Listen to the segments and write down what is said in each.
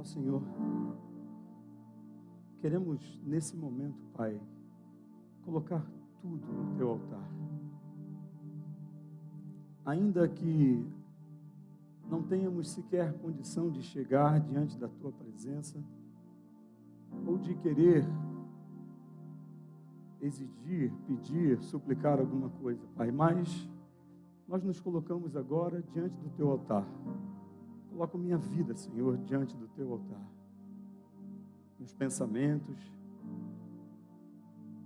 Ó Senhor, queremos nesse momento, Pai, colocar tudo no Teu altar. Ainda que não tenhamos sequer condição de chegar diante da Tua presença, ou de querer exigir, pedir, suplicar alguma coisa, Pai, mas nós nos colocamos agora diante do Teu altar. Coloco minha vida, Senhor, diante do Teu altar. Meus pensamentos,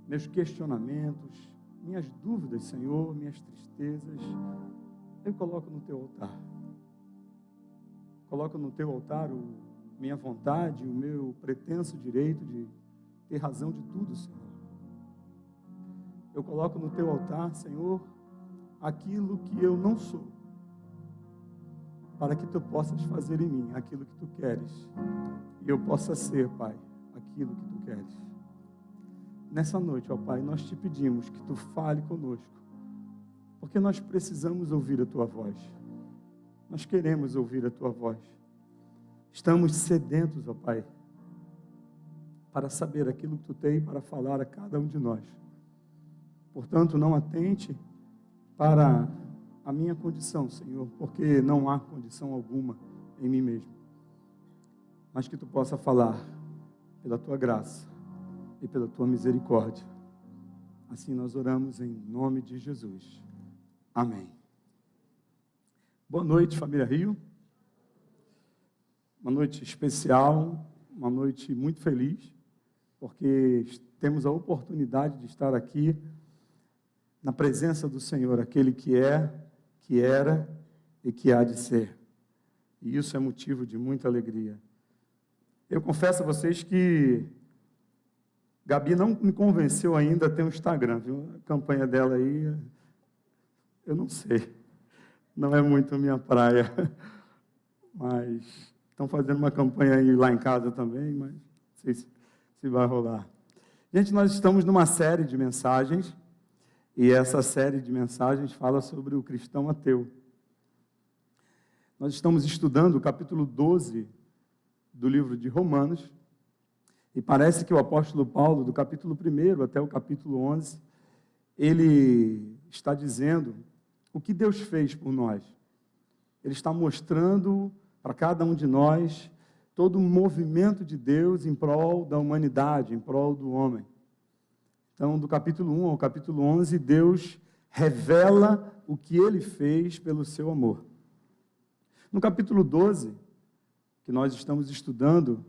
meus questionamentos, minhas dúvidas, Senhor, minhas tristezas, eu coloco no Teu altar. Coloco no Teu altar minha vontade, o meu pretenso direito de ter razão de tudo, Senhor. Eu coloco no Teu altar, Senhor, aquilo que eu não sou, para que Tu possas fazer em mim aquilo que Tu queres, e eu possa ser, Pai, aquilo que Tu queres. Nessa noite, ó Pai, nós Te pedimos que Tu fale conosco, porque nós precisamos ouvir a Tua voz. Nós queremos ouvir a Tua voz. Estamos sedentos, ó Pai, para saber aquilo que Tu tem para falar a cada um de nós. Portanto, não atente para a minha condição, Senhor, porque não há condição alguma em mim mesmo. Mas que Tu possa falar pela Tua graça e pela Tua misericórdia. Assim nós oramos em nome de Jesus. Amém. Boa noite, família Rio. Uma noite especial, uma noite muito feliz, porque temos a oportunidade de estar aqui na presença do Senhor, aquele que é, que era e que há de ser. E isso é motivo de muita alegria. Eu confesso a vocês que Gabi não me convenceu ainda a ter um Instagram, viu? A campanha dela aí, eu não sei. Não é muito minha praia. Mas estão fazendo uma campanha aí lá em casa também, mas não sei se vai rolar. Gente, nós estamos numa série de mensagens, e essa série de mensagens fala sobre o cristão ateu. Nós estamos estudando o capítulo 12 do livro de Romanos, e parece que o apóstolo Paulo, do capítulo 1 até o capítulo 11, ele está dizendo o que Deus fez por nós. Ele está mostrando para cada um de nós todo o movimento de Deus em prol da humanidade, em prol do homem. Então, do capítulo 1 ao capítulo 11, Deus revela o que Ele fez pelo seu amor. No capítulo 12, que nós estamos estudando,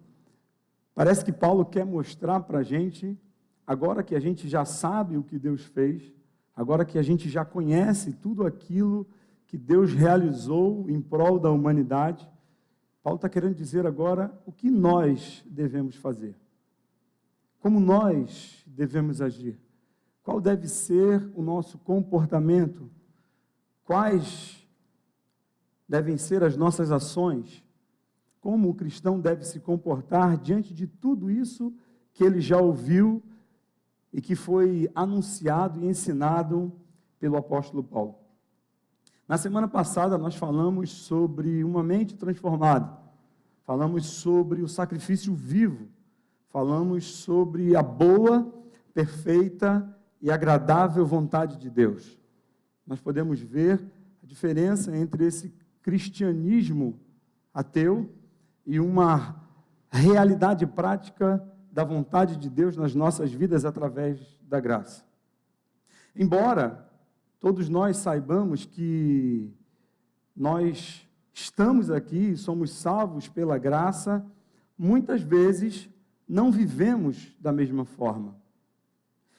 parece que Paulo quer mostrar para a gente, agora que a gente já sabe o que Deus fez, agora que a gente já conhece tudo aquilo que Deus realizou em prol da humanidade, Paulo está querendo dizer agora o que nós devemos fazer. Como nós devemos agir? Qual deve ser o nosso comportamento? Quais devem ser as nossas ações? Como o cristão deve se comportar diante de tudo isso que ele já ouviu e que foi anunciado e ensinado pelo apóstolo Paulo? Na semana passada nós falamos sobre uma mente transformada, falamos sobre o sacrifício vivo, falamos sobre a boa, perfeita e agradável vontade de Deus. Nós podemos ver a diferença entre esse cristianismo ateu e uma realidade prática da vontade de Deus nas nossas vidas através da graça. Embora todos nós saibamos que nós estamos aqui, somos salvos pela graça, muitas vezes não vivemos da mesma forma.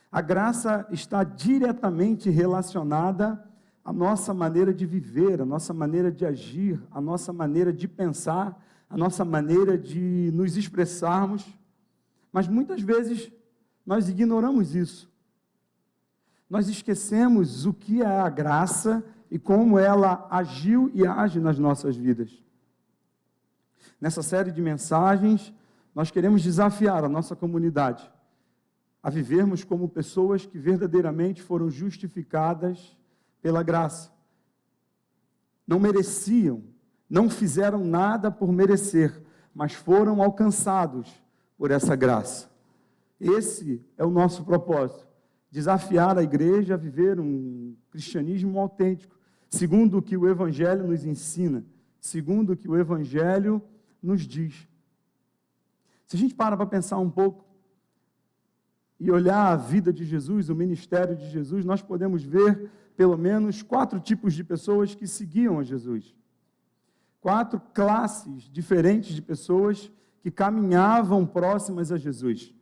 A graça está diretamente relacionada à nossa maneira de viver, à nossa maneira de agir, à nossa maneira de pensar, à nossa maneira de nos expressarmos, mas muitas vezes nós ignoramos isso. Nós esquecemos o que é a graça e como ela agiu e age nas nossas vidas. Nessa série de mensagens, nós queremos desafiar a nossa comunidade a vivermos como pessoas que verdadeiramente foram justificadas pela graça. Não mereciam, não fizeram nada por merecer, mas foram alcançados por essa graça. Esse é o nosso propósito, desafiar a igreja a viver um cristianismo autêntico, segundo o que o Evangelho nos ensina, segundo o que o Evangelho nos diz. Se a gente para pensar um pouco e olhar a vida de Jesus, o ministério de Jesus, nós podemos ver pelo menos 4 tipos de pessoas que seguiam a Jesus. 4 classes diferentes de pessoas que caminhavam próximas a Jesus.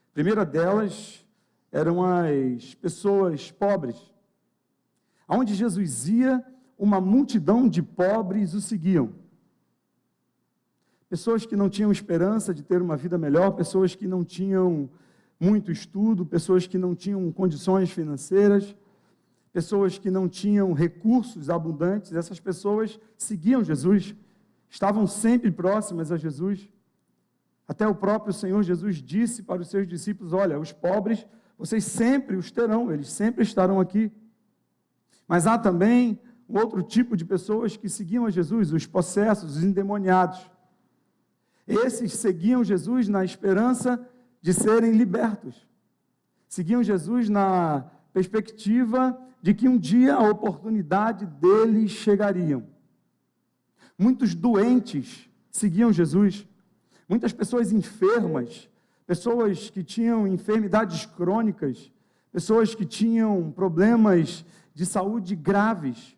A primeira delas eram as pessoas pobres. Aonde Jesus ia, uma multidão de pobres o seguiam. Pessoas que não tinham esperança de ter uma vida melhor, pessoas que não tinham muito estudo, pessoas que não tinham condições financeiras, pessoas que não tinham recursos abundantes. Essas pessoas seguiam Jesus, estavam sempre próximas a Jesus. Até o próprio Senhor Jesus disse para os seus discípulos: olha, os pobres, vocês sempre os terão, eles sempre estarão aqui. Mas há também um outro tipo de pessoas que seguiam a Jesus, os possessos, os endemoniados. Esses seguiam Jesus na esperança de serem libertos. Seguiam Jesus na perspectiva de que um dia a oportunidade deles chegaria. Muitos doentes seguiam Jesus. Muitas pessoas enfermas, pessoas que tinham enfermidades crônicas, pessoas que tinham problemas de saúde graves,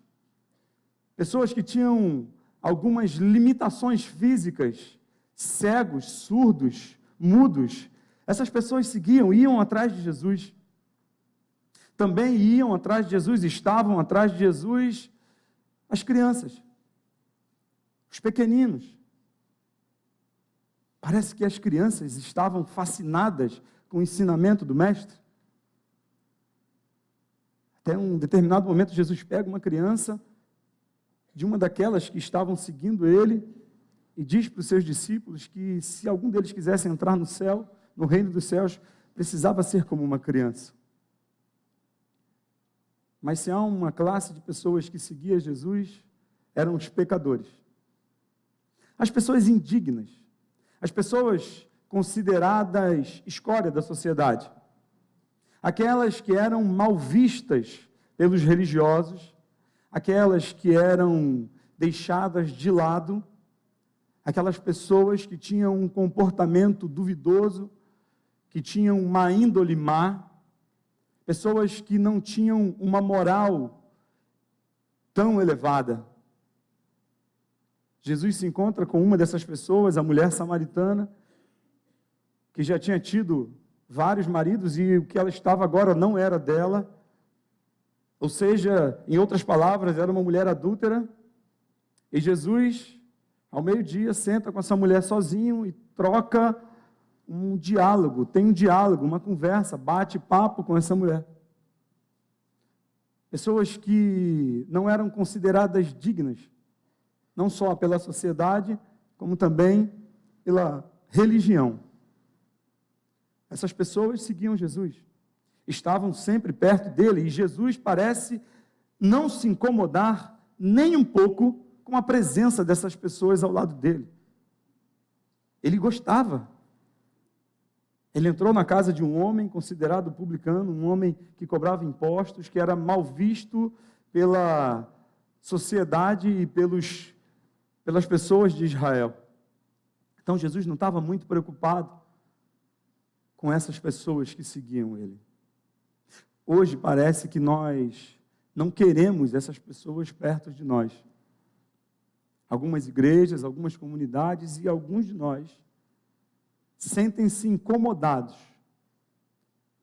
pessoas que tinham algumas limitações físicas, cegos, surdos, mudos. Essas pessoas seguiam, iam atrás de Jesus. Também iam atrás de Jesus, estavam atrás de Jesus as crianças, os pequeninos. Parece que as crianças estavam fascinadas com o ensinamento do Mestre. Até um determinado momento, Jesus pega uma criança, de uma daquelas que estavam seguindo ele, e diz para os seus discípulos que se algum deles quisesse entrar no céu, no reino dos céus, precisava ser como uma criança. Mas se há uma classe de pessoas que seguia Jesus, eram os pecadores. As pessoas indignas, as pessoas consideradas escória da sociedade, aquelas que eram mal vistas pelos religiosos, aquelas que eram deixadas de lado, aquelas pessoas que tinham um comportamento duvidoso, que tinham uma índole má, pessoas que não tinham uma moral tão elevada. Jesus se encontra com uma dessas pessoas, a mulher samaritana, que já tinha tido vários maridos e o que ela estava agora não era dela. Ou seja, em outras palavras, era uma mulher adúltera. E Jesus, ao meio-dia, senta com essa mulher sozinho e troca um diálogo, tem um diálogo, uma conversa, bate papo com essa mulher. Pessoas que não eram consideradas dignas, não só pela sociedade, como também pela religião. Essas pessoas seguiam Jesus, estavam sempre perto dele, e Jesus parece não se incomodar nem um pouco com a presença dessas pessoas ao lado dele. Ele gostava. Ele entrou na casa de um homem considerado publicano, um homem que cobrava impostos, que era mal visto pela sociedade e pelas pessoas de Israel. Então Jesus não estava muito preocupado com essas pessoas que seguiam ele. Hoje parece que nós não queremos essas pessoas perto de nós. Algumas igrejas, algumas comunidades e alguns de nós sentem-se incomodados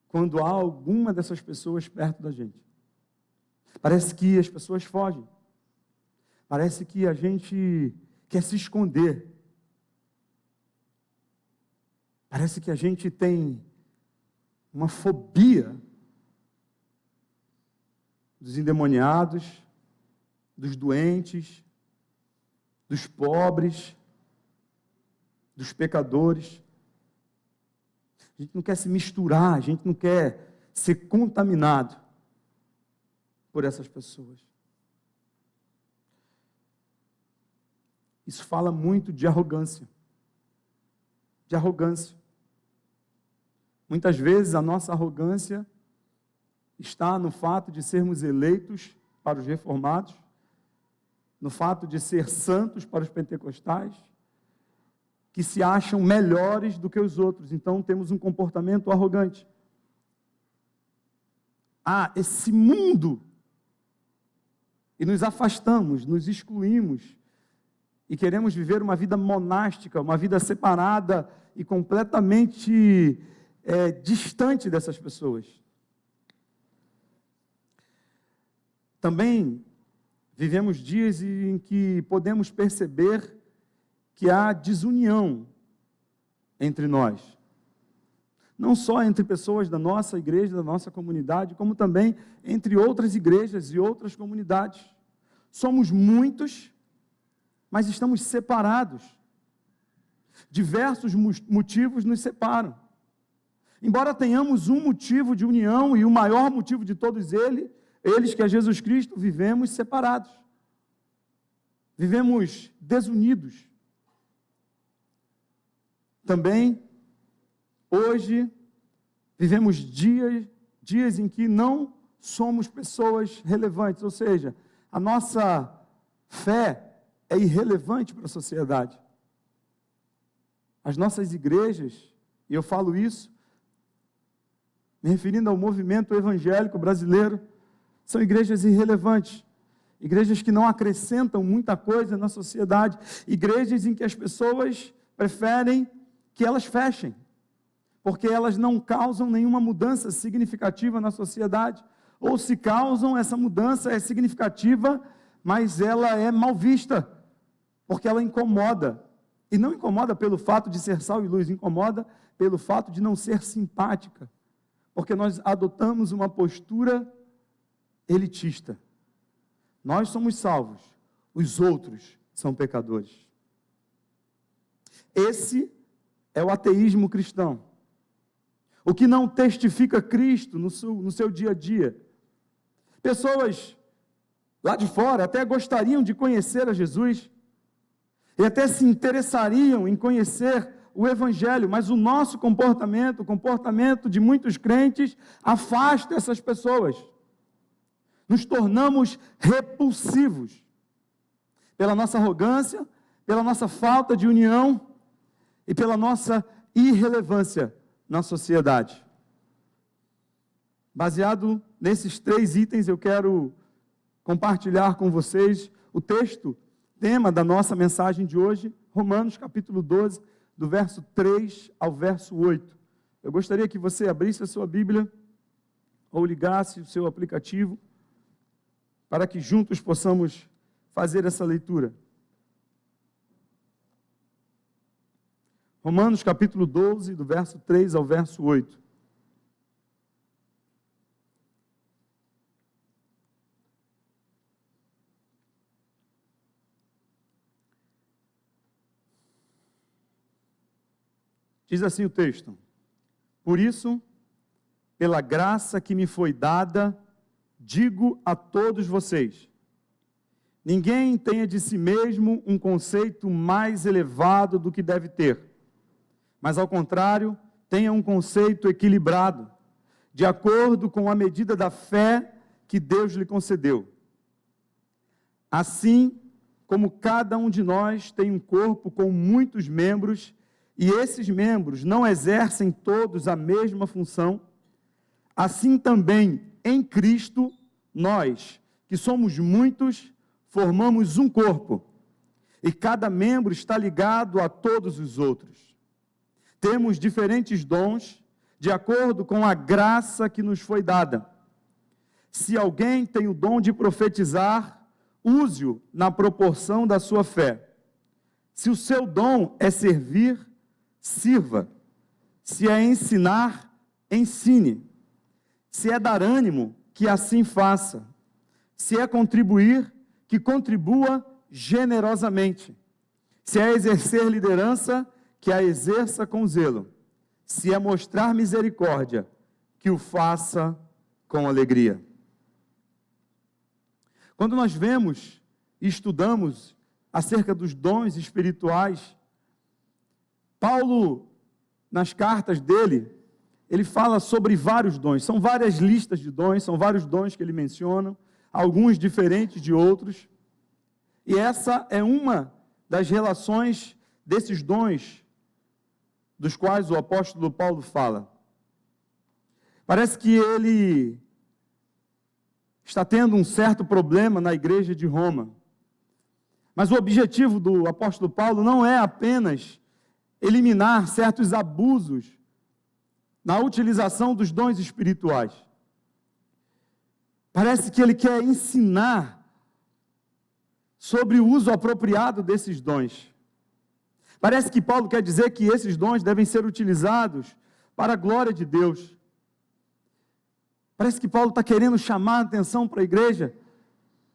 quando há alguma dessas pessoas perto da gente. Parece que as pessoas fogem. Parece que a gente quer se esconder. Parece que a gente tem uma fobia dos endemoniados, dos doentes, dos pobres, dos pecadores. A gente não quer se misturar, a gente não quer ser contaminado por essas pessoas. Isso fala muito de arrogância. de arrogância. Muitas vezes a nossa arrogância está no fato de sermos eleitos para os reformados, no fato de ser santos para os pentecostais, que se acham melhores do que os outros. Então temos um comportamento arrogante. Esse mundo, e nos afastamos, nos excluímos, e queremos viver uma vida monástica, uma vida separada e completamente distante dessas pessoas. Também vivemos dias em que podemos perceber que há desunião entre nós. Não só entre pessoas da nossa igreja, da nossa comunidade, como também entre outras igrejas e outras comunidades. Somos muitos, mas estamos separados. Diversos motivos nos separam. Embora tenhamos um motivo de união, e o maior motivo de todos eles, que é Jesus Cristo, vivemos separados. Vivemos desunidos. Também, hoje, vivemos dias em que não somos pessoas relevantes, ou seja, a nossa fé é irrelevante para a sociedade. As nossas igrejas, e eu falo isso, me referindo ao movimento evangélico brasileiro, são igrejas irrelevantes, igrejas que não acrescentam muita coisa na sociedade, igrejas em que as pessoas preferem que elas fechem, porque elas não causam nenhuma mudança significativa na sociedade, ou se causam, essa mudança é significativa, mas ela é mal vista, porque ela incomoda, e não incomoda pelo fato de ser sal e luz, incomoda pelo fato de não ser simpática, porque nós adotamos uma postura elitista. Nós somos salvos, os outros são pecadores. Esse é o ateísmo cristão. O que não testifica Cristo no seu dia a dia. Pessoas lá de fora até gostariam de conhecer a Jesus, e até se interessariam em conhecer o Evangelho, mas o nosso comportamento, o comportamento de muitos crentes, afasta essas pessoas. Nos tornamos repulsivos pela nossa arrogância, pela nossa falta de união e pela nossa irrelevância na sociedade. Baseado nesses 3 itens, eu quero compartilhar com vocês o texto, tema da nossa mensagem de hoje, Romanos capítulo 12, do verso 3 ao verso 8. Eu gostaria que você abrisse a sua Bíblia ou ligasse o seu aplicativo para que juntos possamos fazer essa leitura. Romanos capítulo 12, do verso 3 ao verso 8. Diz assim o texto: por isso, pela graça que me foi dada, digo a todos vocês, ninguém tenha de si mesmo um conceito mais elevado do que deve ter, mas ao contrário, tenha um conceito equilibrado, de acordo com a medida da fé que Deus lhe concedeu. Assim como cada um de nós tem um corpo com muitos membros, e esses membros não exercem todos a mesma função, assim também em Cristo, nós, que somos muitos, formamos um corpo, e cada membro está ligado a todos os outros. Temos diferentes dons, de acordo com a graça que nos foi dada. Se alguém tem o dom de profetizar, use-o na proporção da sua fé. Se o seu dom é servir, sirva. Se é ensinar, ensine. Se é dar ânimo, que assim faça. Se é contribuir, que contribua generosamente. Se é exercer liderança, que a exerça com zelo. Se é mostrar misericórdia, que o faça com alegria. Quando nós vemos e estudamos acerca dos dons espirituais, Paulo nas cartas dele, ele fala sobre vários dons. São várias listas de dons, são vários dons que ele menciona, alguns diferentes de outros. E essa é uma das relações desses dons dos quais o apóstolo Paulo fala. Parece que ele está tendo um certo problema na igreja de Roma. Mas o objetivo do apóstolo Paulo não é apenas eliminar certos abusos na utilização dos dons espirituais. Parece que ele quer ensinar sobre o uso apropriado desses dons. Parece que Paulo quer dizer que esses dons devem ser utilizados para a glória de Deus. Parece que Paulo está querendo chamar a atenção para a igreja,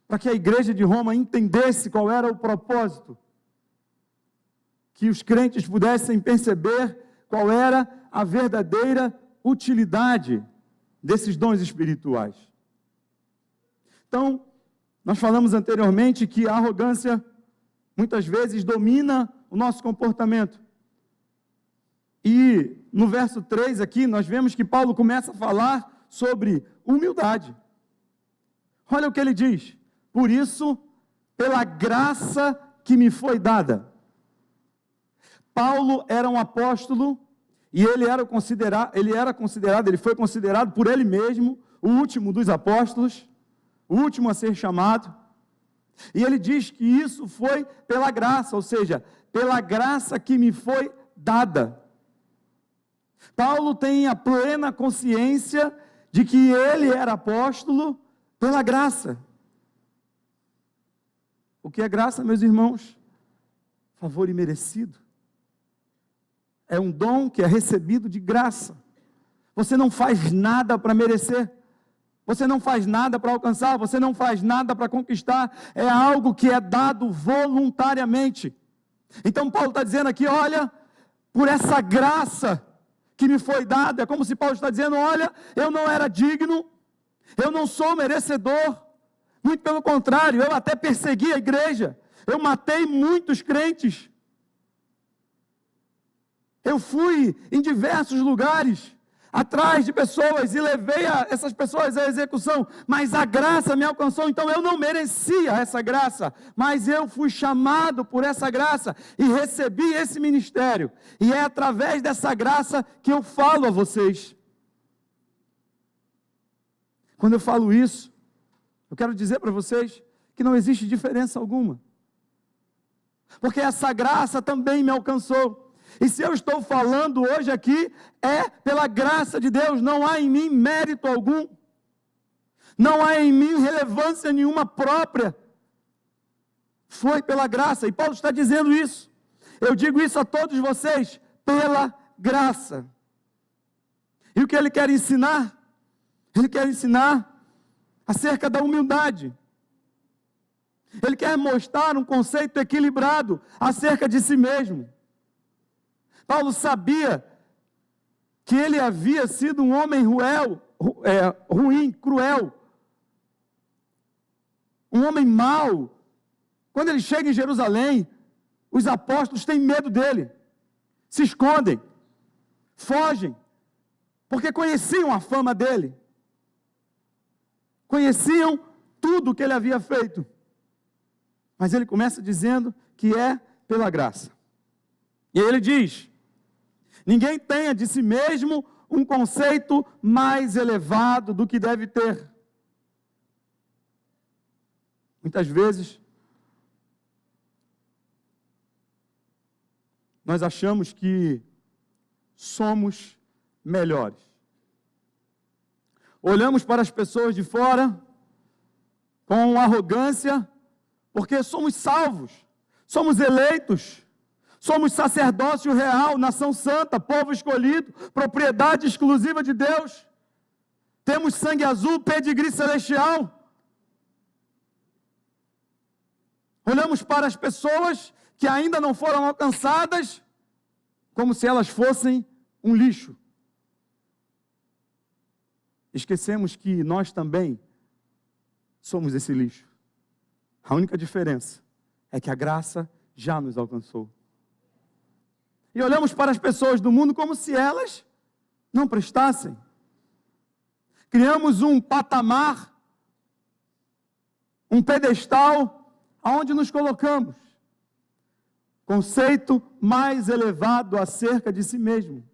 para que a igreja de Roma entendesse qual era o propósito, que os crentes pudessem perceber qual era a verdadeira utilidade desses dons espirituais. Então, nós falamos anteriormente que a arrogância muitas vezes domina o nosso comportamento. E no verso 3 aqui, nós vemos que Paulo começa a falar sobre humildade. Olha o que ele diz: por isso, pela graça que me foi dada. Paulo era um apóstolo e ele foi considerado por ele mesmo o último dos apóstolos, o último a ser chamado. E ele diz que isso foi pela graça, ou seja, pela graça que me foi dada. Paulo tem a plena consciência de que ele era apóstolo pela graça. O que é graça, meus irmãos? Favor imerecido. É um dom que é recebido de graça. Você não faz nada para merecer. Você não faz nada para alcançar. Você não faz nada para conquistar. É algo que é dado voluntariamente. Então Paulo está dizendo aqui, olha, por essa graça que me foi dada, é como se Paulo está dizendo, olha, eu não era digno, eu não sou merecedor, muito pelo contrário, eu até persegui a igreja, eu matei muitos crentes, eu fui em diversos lugares, atrás de pessoas e levei essas pessoas à execução, mas a graça me alcançou, então eu não merecia essa graça, mas eu fui chamado por essa graça e recebi esse ministério, e é através dessa graça que eu falo a vocês. Quando eu falo isso, eu quero dizer para vocês que não existe diferença alguma, porque essa graça também me alcançou. E se eu estou falando hoje aqui, é pela graça de Deus, não há em mim mérito algum, não há em mim relevância nenhuma própria, foi pela graça, e Paulo está dizendo isso, eu digo isso a todos vocês, pela graça. E o que ele quer ensinar? Ele quer ensinar acerca da humildade, ele quer mostrar um conceito equilibrado acerca de si mesmo. Paulo sabia que ele havia sido um homem ruim, cruel, um homem mau. Quando ele chega em Jerusalém, os apóstolos têm medo dele, se escondem, fogem, porque conheciam a fama dele, conheciam tudo o que ele havia feito. Mas ele começa dizendo que é pela graça. E aí ele diz: ninguém tenha de si mesmo um conceito mais elevado do que deve ter. Muitas vezes, nós achamos que somos melhores. Olhamos para as pessoas de fora com arrogância, porque somos salvos, somos eleitos, somos sacerdócio real, nação santa, povo escolhido, propriedade exclusiva de Deus. Temos sangue azul, pedigree celestial. Olhamos para as pessoas que ainda não foram alcançadas, como se elas fossem um lixo. Esquecemos que nós também somos esse lixo. A única diferença é que a graça já nos alcançou. e olhamos para as pessoas do mundo como se elas não prestassem. Criamos um patamar, um pedestal, aonde nos colocamos. Conceito mais elevado acerca de si mesmo.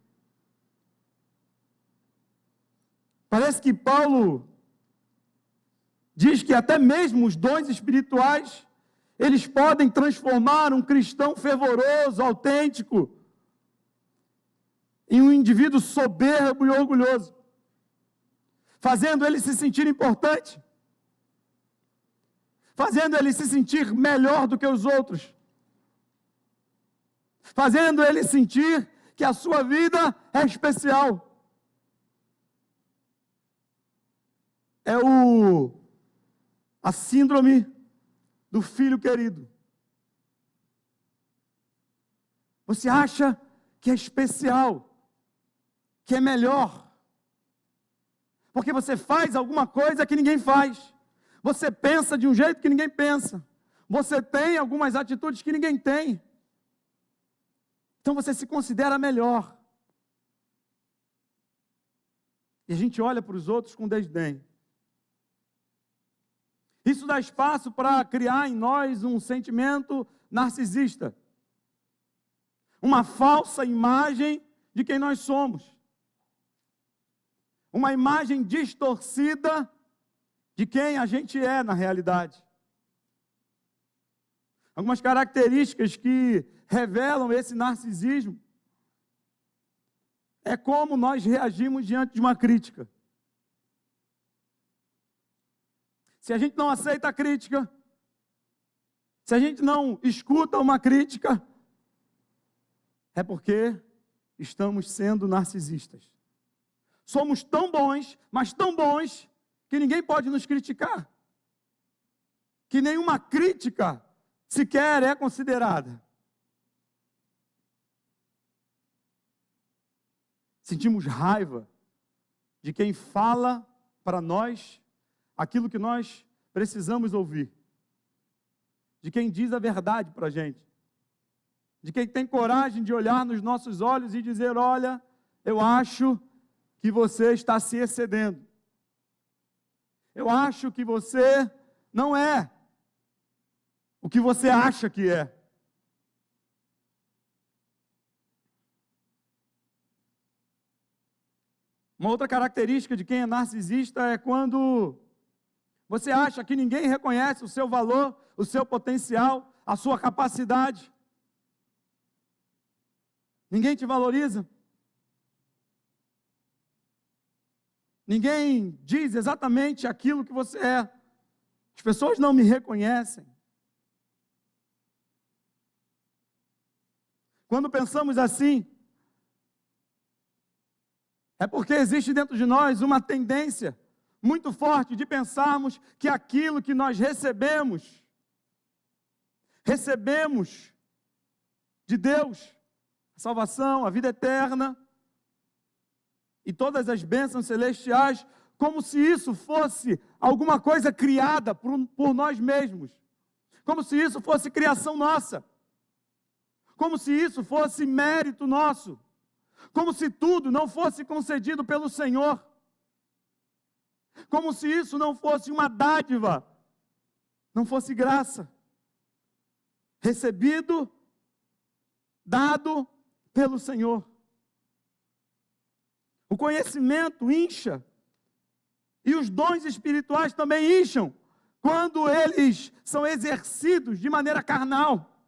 Parece que Paulo diz que até mesmo os dons espirituais, eles podem transformar um cristão fervoroso, autêntico, em um indivíduo soberbo e orgulhoso, fazendo ele se sentir importante, fazendo ele se sentir melhor do que os outros, fazendo ele sentir que a sua vida é especial. É a síndrome do filho querido. Você acha que é especial, que é melhor, porque você faz alguma coisa que ninguém faz. Você pensa de um jeito que ninguém pensa. Você tem algumas atitudes que ninguém tem. Então você se considera melhor. E a gente olha para os outros com desdém. Isso dá espaço para criar em nós um sentimento narcisista. Uma falsa imagem de quem nós somos. Uma imagem distorcida de quem a gente é na realidade. Algumas características que revelam esse narcisismo é como nós reagimos diante de uma crítica. Se a gente não aceita a crítica, se a gente não escuta uma crítica, é porque estamos sendo narcisistas. Somos tão bons, mas tão bons, que ninguém pode nos criticar. Que nenhuma crítica sequer é considerada. Sentimos raiva de quem fala para nós aquilo que nós precisamos ouvir. De quem diz a verdade para a gente. De quem tem coragem de olhar nos nossos olhos e dizer: olha, eu acho que você está se excedendo. Eu acho que você não é o que você acha que é. Uma outra característica de quem é narcisista é quando você acha que ninguém reconhece o seu valor, o seu potencial, a sua capacidade. Ninguém te valoriza. Ninguém diz exatamente aquilo que você é. As pessoas não me reconhecem. Quando pensamos assim, é porque existe dentro de nós uma tendência muito forte de pensarmos que aquilo que nós recebemos de Deus, a salvação, a vida eterna e todas as bênçãos celestiais, como se isso fosse alguma coisa criada por nós mesmos, como se isso fosse criação nossa, como se isso fosse mérito nosso, como se tudo não fosse concedido pelo Senhor, como se isso não fosse uma dádiva, não fosse graça, recebido, dado pelo Senhor. O conhecimento incha, e os dons espirituais também incham, quando eles são exercidos de maneira carnal.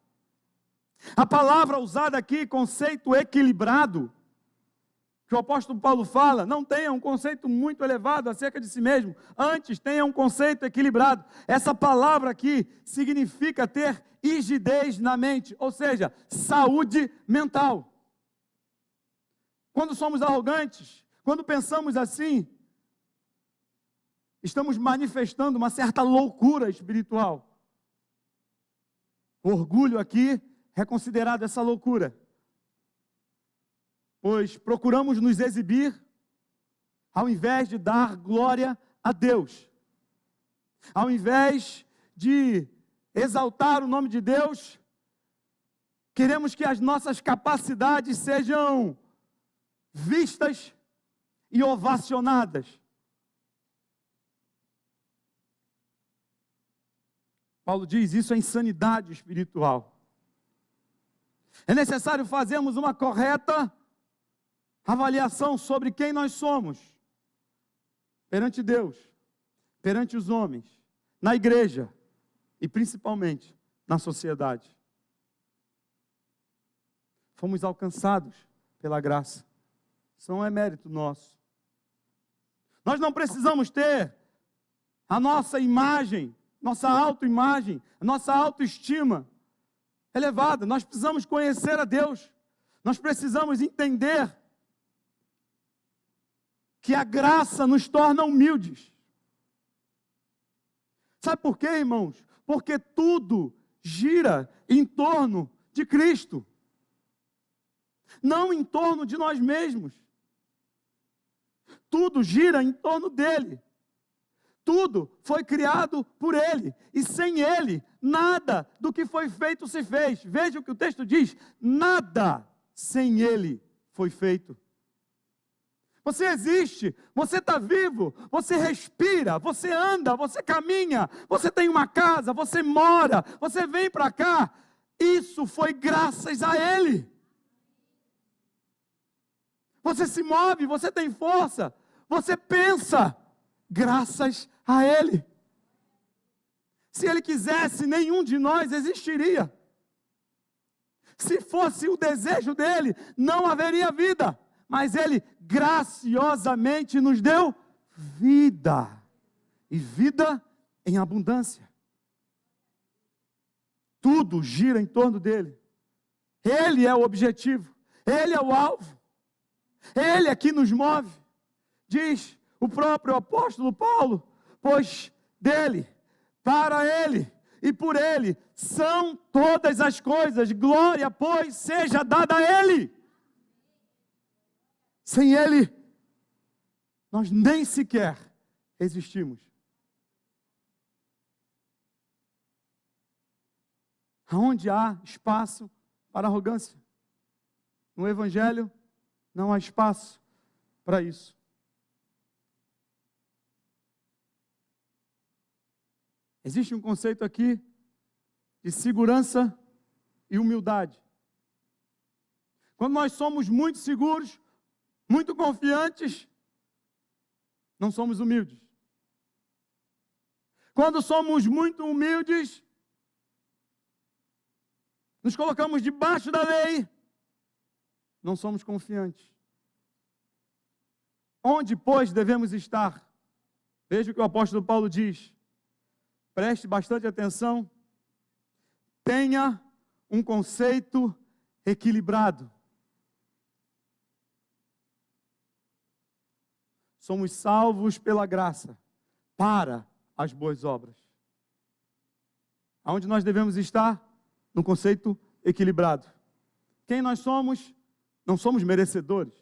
A palavra usada aqui, conceito equilibrado, que o apóstolo Paulo fala, não tenha um conceito muito elevado acerca de si mesmo, antes tenha um conceito equilibrado. Essa palavra aqui significa ter rigidez na mente, ou seja, saúde mental. Quando somos arrogantes, quando pensamos assim, estamos manifestando uma certa loucura espiritual. O orgulho aqui é considerado essa loucura, pois procuramos nos exibir ao invés de dar glória a Deus, ao invés de exaltar o nome de Deus, Queremos que as nossas capacidades sejam vistas e ovacionadas. Paulo diz, isso é insanidade espiritual. É necessário fazermos uma correta avaliação sobre quem nós somos, perante Deus, perante os homens, na igreja e principalmente na sociedade. Fomos alcançados pela graça. Isso não é mérito nosso. Nós não precisamos ter a nossa imagem, nossa autoimagem, a nossa autoestima elevada. Nós precisamos conhecer a Deus. Nós precisamos entender que a graça nos torna humildes. Sabe por quê, irmãos? Porque tudo gira em torno de Cristo, não em torno de nós mesmos. Tudo gira em torno dele. Tudo foi criado por Ele, e sem Ele, nada do que foi feito se fez. Veja o que o texto diz, nada sem Ele foi feito. Você existe, você está vivo, você respira, você anda, você caminha, você tem uma casa, você mora, você vem para cá. Isso foi graças a Ele. Você se move, você tem força, você pensa, graças a Ele. Se Ele quisesse, nenhum de nós existiria. Se fosse o desejo dEle, não haveria vida. Mas Ele graciosamente nos deu vida. E vida em abundância. Tudo gira em torno dEle. Ele é o objetivo. Ele é o alvo. Ele é que nos move. Diz o próprio apóstolo Paulo, pois dele, para ele e por ele são todas as coisas, glória, pois, seja dada a ele. Sem ele, nós nem sequer existimos. Aonde há espaço para arrogância? No Evangelho, não há espaço para isso. Existe um conceito aqui de segurança e humildade. Quando nós somos muito seguros, muito confiantes, não somos humildes. Quando somos muito humildes, nos colocamos debaixo da lei, não somos confiantes. Onde, pois, devemos estar? Veja o que o apóstolo Paulo diz. Preste bastante atenção. Tenha um conceito equilibrado. Somos salvos pela graça para as boas obras. Aonde nós devemos estar? No conceito equilibrado. Quem nós somos? Não somos merecedores.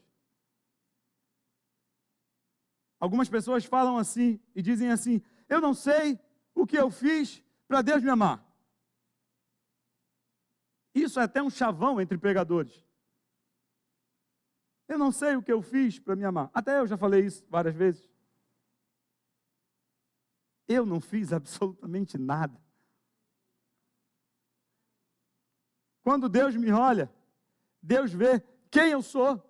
Algumas pessoas falam assim e dizem assim: eu não sei o que eu fiz para Deus me amar. Isso é até um chavão entre pregadores. Eu não sei o que eu fiz para me amar. Até eu já falei isso várias vezes. Eu não fiz absolutamente nada. Quando Deus me olha, Deus vê quem eu sou.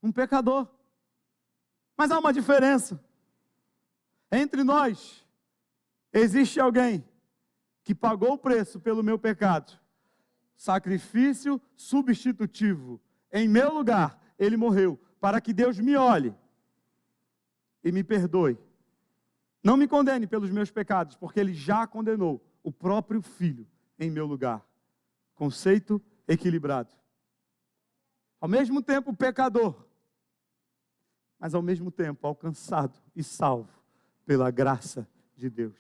Um pecador. Mas há uma diferença. Entre nós, existe alguém que pagou o preço pelo meu pecado. Sacrifício substitutivo. Em meu lugar, Ele morreu para que Deus me olhe e me perdoe. Não me condene pelos meus pecados, porque Ele já condenou o próprio Filho em meu lugar. Conceito equilibrado. Ao mesmo tempo pecador, mas ao mesmo tempo alcançado e salvo pela graça de Deus.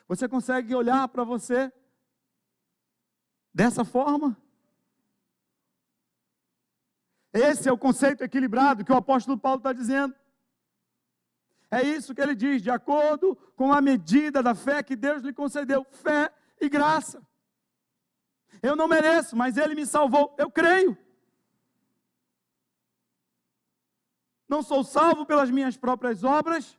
Você consegue olhar para você dessa forma? Esse é o conceito equilibrado que o apóstolo Paulo está dizendo. É isso que ele diz, de acordo com a medida da fé que Deus lhe concedeu, fé e graça. Eu não mereço, mas Ele me salvou. Eu creio. Não sou salvo pelas minhas próprias obras,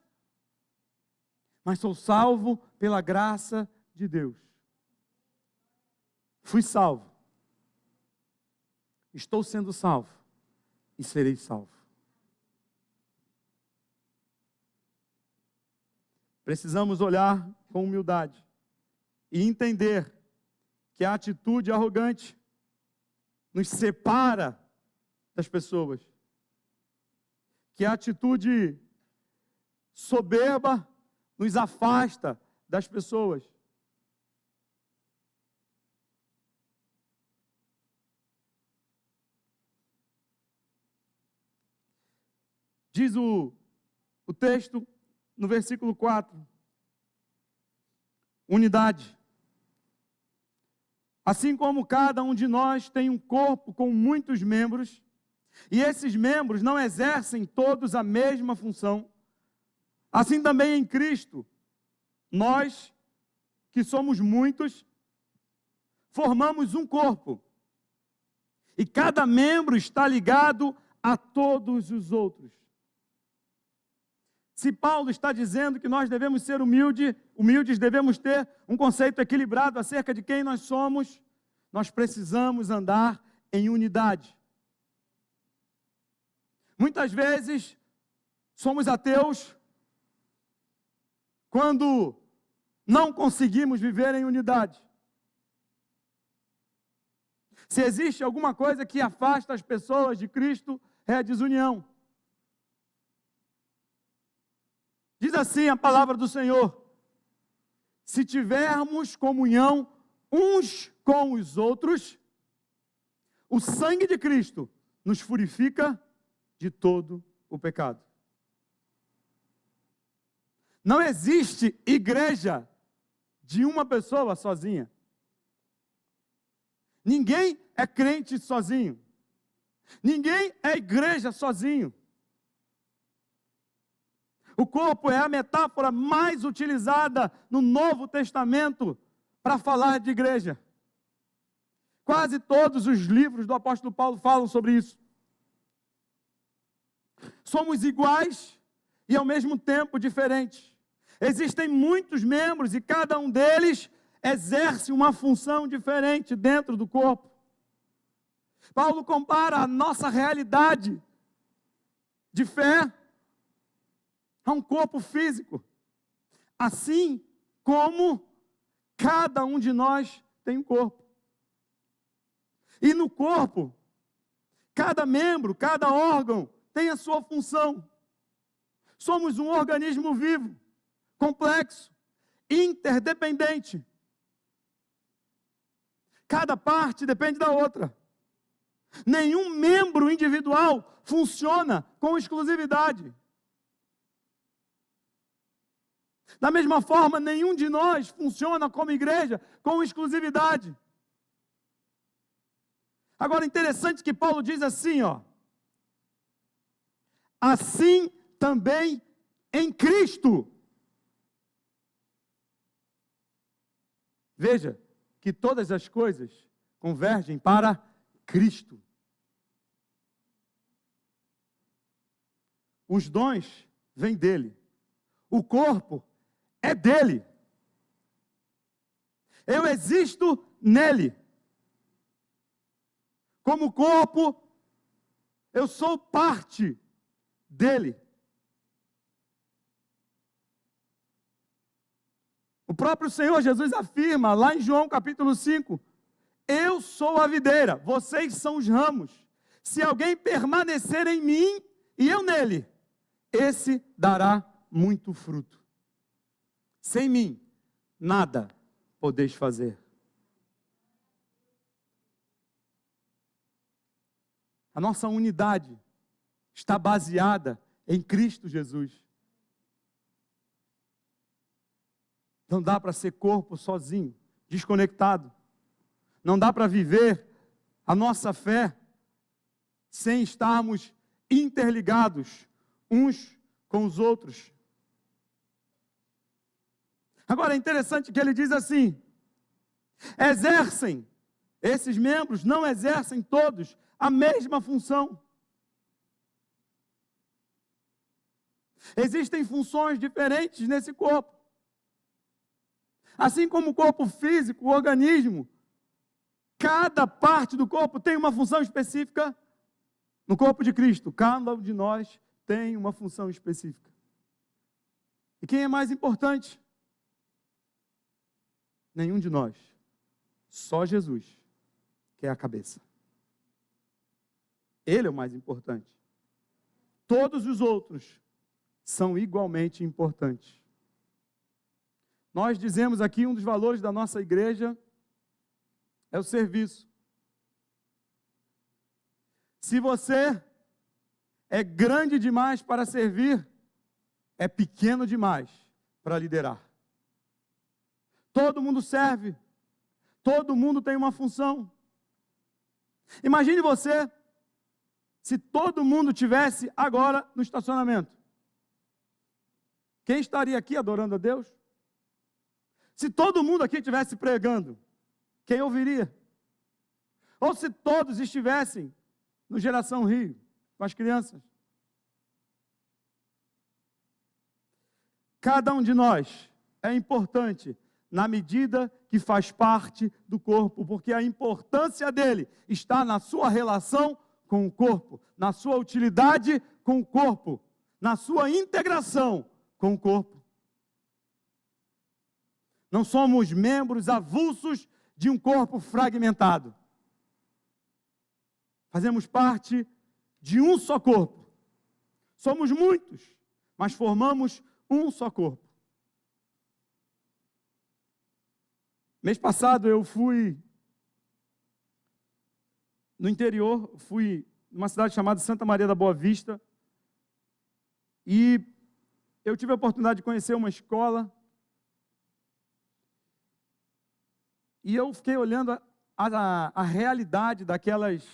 mas sou salvo pela graça de Deus. Fui salvo. Estou sendo salvo e serei salvo. Precisamos olhar com humildade e entender que a atitude arrogante nos separa das pessoas, que a atitude soberba nos afasta das pessoas. Diz o texto no versículo 4, unidade. Assim como cada um de nós tem um corpo com muitos membros, e esses membros não exercem todos a mesma função, assim também em Cristo, nós, que somos muitos, formamos um corpo, e cada membro está ligado a todos os outros. Se Paulo está dizendo que nós devemos ser humildes, devemos ter um conceito equilibrado acerca de quem nós somos, nós precisamos andar em unidade. Muitas vezes, somos ateus quando não conseguimos viver em unidade. Se existe alguma coisa que afasta as pessoas de Cristo, é a desunião. Diz assim a palavra do Senhor: se tivermos comunhão uns com os outros, o sangue de Cristo nos purifica de todo o pecado. Não existe igreja de uma pessoa sozinha. Ninguém é crente sozinho. Ninguém é igreja sozinho. O corpo é a metáfora mais utilizada no Novo Testamento para falar de igreja. Quase todos os livros do apóstolo Paulo falam sobre isso. Somos iguais e ao mesmo tempo diferentes. Existem muitos membros e cada um deles exerce uma função diferente dentro do corpo. Paulo compara a nossa realidade de fé a um corpo físico, assim como cada um de nós tem um corpo. E no corpo, cada membro, cada órgão tem a sua função. Somos um organismo vivo, complexo, interdependente. Cada parte depende da outra. Nenhum membro individual funciona com exclusividade. Da mesma forma, nenhum de nós funciona como igreja com exclusividade. Agora, interessante que Paulo diz assim, assim também em Cristo. Veja que todas as coisas convergem para Cristo. Os dons vêm dele. O corpo é dele. Eu existo nele. Como corpo, eu sou parte dele. O próprio Senhor Jesus afirma lá em João capítulo 5, eu sou a videira, vocês são os ramos. Se alguém permanecer em mim e eu nele, esse dará muito fruto. Sem mim, nada podeis fazer. A nossa unidade está baseada em Cristo Jesus. Não dá para ser corpo sozinho, desconectado. Não dá para viver a nossa fé sem estarmos interligados uns com os outros. Agora é interessante que ele diz assim: exercem Esses membros não exercem todos a mesma função. Existem funções diferentes nesse corpo. Assim como o corpo físico, o organismo, cada parte do corpo tem uma função específica. No corpo de Cristo, cada um de nós tem uma função específica. E quem é mais importante? Nenhum de nós. Só Jesus, que é a cabeça. Ele é o mais importante. Todos os outros são igualmente importantes. Nós dizemos aqui, um dos valores da nossa igreja é o serviço. Se você é grande demais para servir, é pequeno demais para liderar. Todo mundo serve, todo mundo tem uma função. Imagine você, se todo mundo tivesse agora no estacionamento. Quem estaria aqui adorando a Deus? Se todo mundo aqui estivesse pregando, quem ouviria? Ou se todos estivessem no Geração Rio, com as crianças? Cada um de nós é importante na medida que faz parte do corpo, porque a importância dele está na sua relação com o corpo, na sua utilidade com o corpo, na sua integração com o corpo. Não somos membros avulsos de um corpo fragmentado. Fazemos parte de um só corpo. Somos muitos, mas formamos um só corpo. Mês passado eu fui no interior, fui numa cidade chamada Santa Maria da Boa Vista, e eu tive a oportunidade de conhecer uma escola, e eu fiquei olhando a realidade daqueles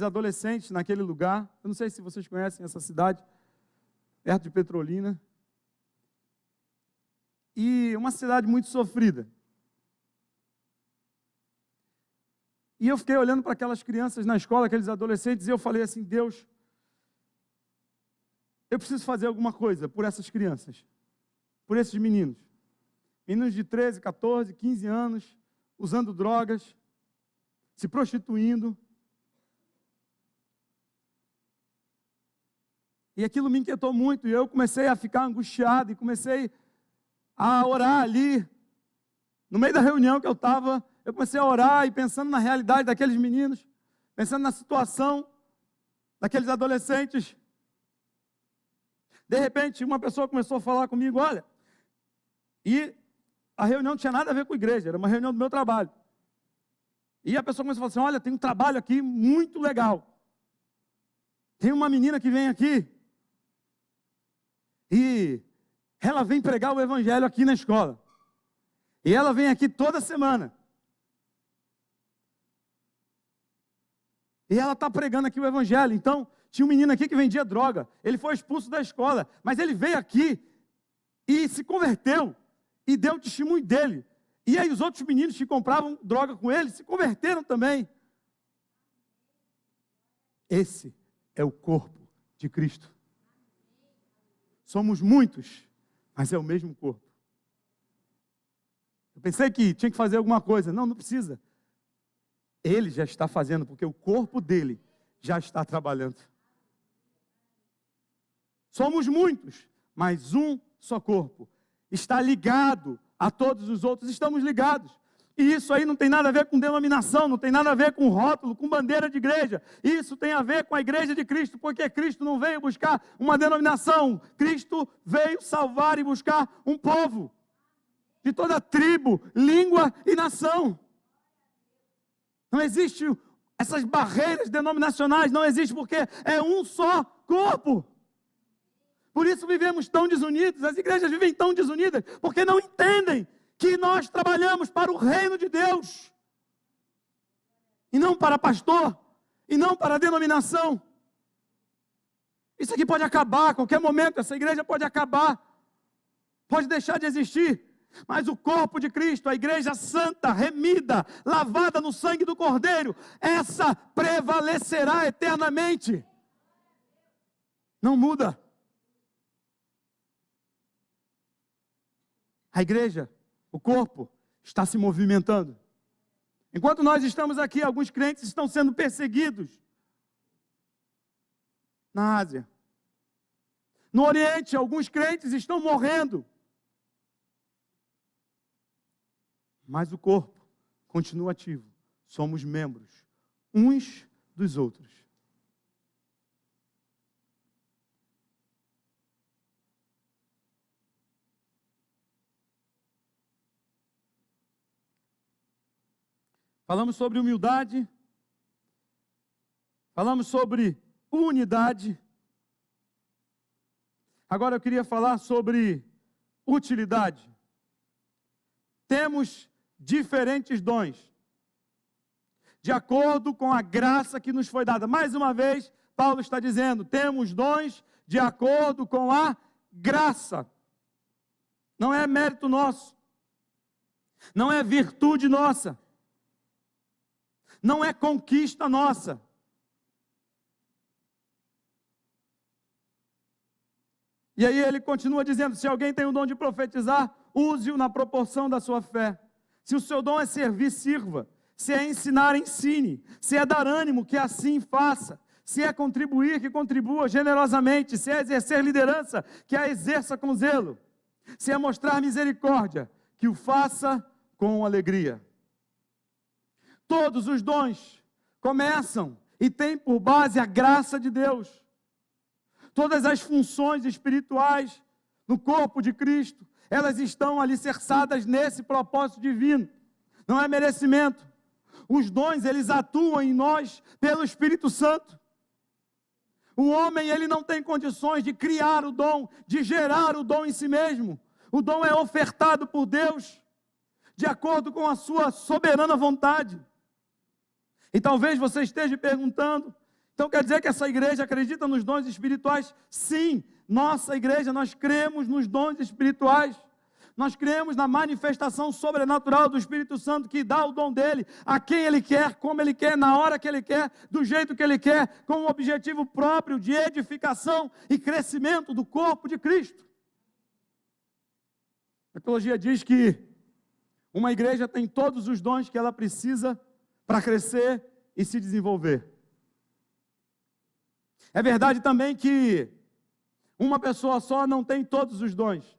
adolescentes naquele lugar. Eu não sei se vocês conhecem essa cidade, perto de Petrolina. E uma cidade muito sofrida. E eu fiquei olhando para aquelas crianças na escola, aqueles adolescentes, e eu falei assim: Deus, eu preciso fazer alguma coisa por essas crianças, por esses meninos. Meninos de 13, 14, 15 anos, usando drogas, se prostituindo. E aquilo me inquietou muito, e eu comecei a ficar angustiado, e comecei a orar ali. No meio da reunião que eu estava, eu comecei a orar e pensando na realidade daqueles meninos, pensando na situação daqueles adolescentes. De repente, uma pessoa começou a falar comigo: olha, e a reunião não tinha nada a ver com a igreja, era uma reunião do meu trabalho. E a pessoa começou a falar assim: olha, tem um trabalho aqui muito legal. Tem uma menina que vem aqui, e ela vem pregar o evangelho aqui na escola. E ela vem aqui toda semana. E ela está pregando aqui o evangelho. Então, tinha um menino aqui que vendia droga. Ele foi expulso da escola, mas ele veio aqui e se converteu e deu o testemunho dele. E aí os outros meninos que compravam droga com ele se converteram também. Esse é o corpo de Cristo. Somos muitos, mas é o mesmo corpo. Eu pensei que tinha que fazer alguma coisa. Não, não precisa. Ele já está fazendo, porque o corpo dele já está trabalhando. Somos muitos, mas um só corpo. Está ligado a todos os outros, estamos ligados. E isso aí não tem nada a ver com denominação, não tem nada a ver com rótulo, com bandeira de igreja. Isso tem a ver com a igreja de Cristo, porque Cristo não veio buscar uma denominação. Cristo veio salvar e buscar um povo de toda tribo, língua e nação. Não existe essas barreiras denominacionais, não existe, porque é um só corpo. Por isso vivemos tão desunidos, as igrejas vivem tão desunidas, porque não entendem que nós trabalhamos para o reino de Deus, e não para pastor, e não para a denominação. Isso aqui pode acabar a qualquer momento, essa igreja pode acabar, pode deixar de existir. Mas o corpo de Cristo, a igreja santa, remida, lavada no sangue do Cordeiro, essa prevalecerá eternamente. Não muda. A igreja, o corpo, está se movimentando. Enquanto nós estamos aqui, alguns crentes estão sendo perseguidos na Ásia. No Oriente, alguns crentes estão morrendo. Mas o corpo continua ativo. Somos membros uns dos outros. Falamos sobre humildade. Falamos sobre unidade. Agora eu queria falar sobre utilidade. Temos diferentes dons, de acordo com a graça que nos foi dada. Mais uma vez, Paulo está dizendo, temos dons de acordo com a graça. Não é mérito nosso, não é virtude nossa, não é conquista nossa. E aí ele continua dizendo, se alguém tem o dom de profetizar, use-o na proporção da sua fé. Se o seu dom é servir, sirva. Se é ensinar, ensine. Se é dar ânimo, que assim faça. Se é contribuir, que contribua generosamente. Se é exercer liderança, que a exerça com zelo. Se é mostrar misericórdia, que o faça com alegria. Todos os dons começam e têm por base a graça de Deus. Todas as funções espirituais no corpo de Cristo, elas estão alicerçadas nesse propósito divino. Não é merecimento. Os dons, eles atuam em nós pelo Espírito Santo. O homem, ele não tem condições de criar o dom, de gerar o dom em si mesmo. O dom é ofertado por Deus, de acordo com a sua soberana vontade. E talvez você esteja perguntando, então quer dizer que essa igreja acredita nos dons espirituais? Sim, nossa igreja, nós cremos nos dons espirituais. Nós cremos na manifestação sobrenatural do Espírito Santo que dá o dom dele a quem ele quer, como ele quer, na hora que ele quer, do jeito que ele quer, com o objetivo próprio de edificação e crescimento do corpo de Cristo. A teologia diz que uma igreja tem todos os dons que ela precisa para crescer e se desenvolver. É verdade também que uma pessoa só não tem todos os dons.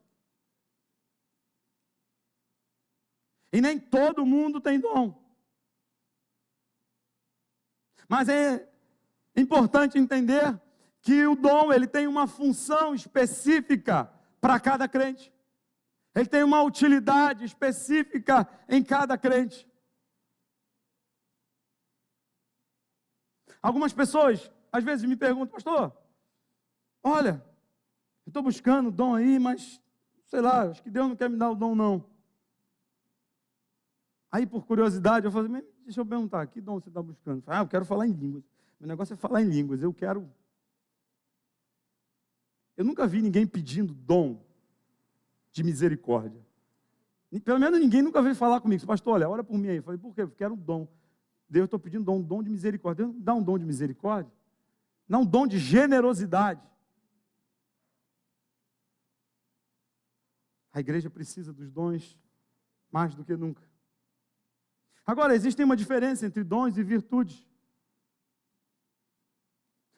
E nem todo mundo tem dom. Mas é importante entender que o dom, ele tem uma função específica para cada crente. Ele tem uma utilidade específica em cada crente. Algumas pessoas, às vezes, me perguntam, pastor, olha, eu estou buscando dom aí, mas, sei lá, acho que Deus não quer me dar o dom, não. Aí, por curiosidade, eu falei, deixa eu perguntar, que dom você está buscando? Eu quero falar em línguas. Meu negócio é falar em línguas, eu nunca vi ninguém pedindo dom de misericórdia. Pelo menos ninguém nunca veio falar comigo, pastor, olha, ora por mim aí. Eu falei, por quê? Eu quero um dom. Deus, eu estou pedindo um dom de misericórdia. Deus dá um dom de misericórdia? Não um dom de generosidade. A igreja precisa dos dons mais do que nunca. Agora, existe uma diferença entre dons e virtudes.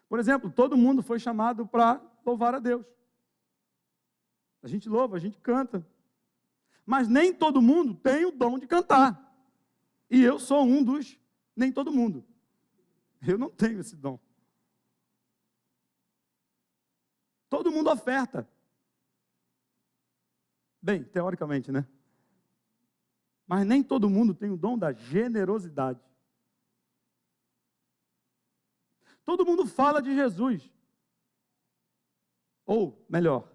Por exemplo, todo mundo foi chamado para louvar a Deus. A gente louva, a gente canta. Mas nem todo mundo tem o dom de cantar. E eu sou um dos nem todo mundo. Eu não tenho esse dom. Todo mundo oferta. Bem, teoricamente, né? Mas nem todo mundo tem o dom da generosidade. Todo mundo fala de Jesus. Ou, melhor,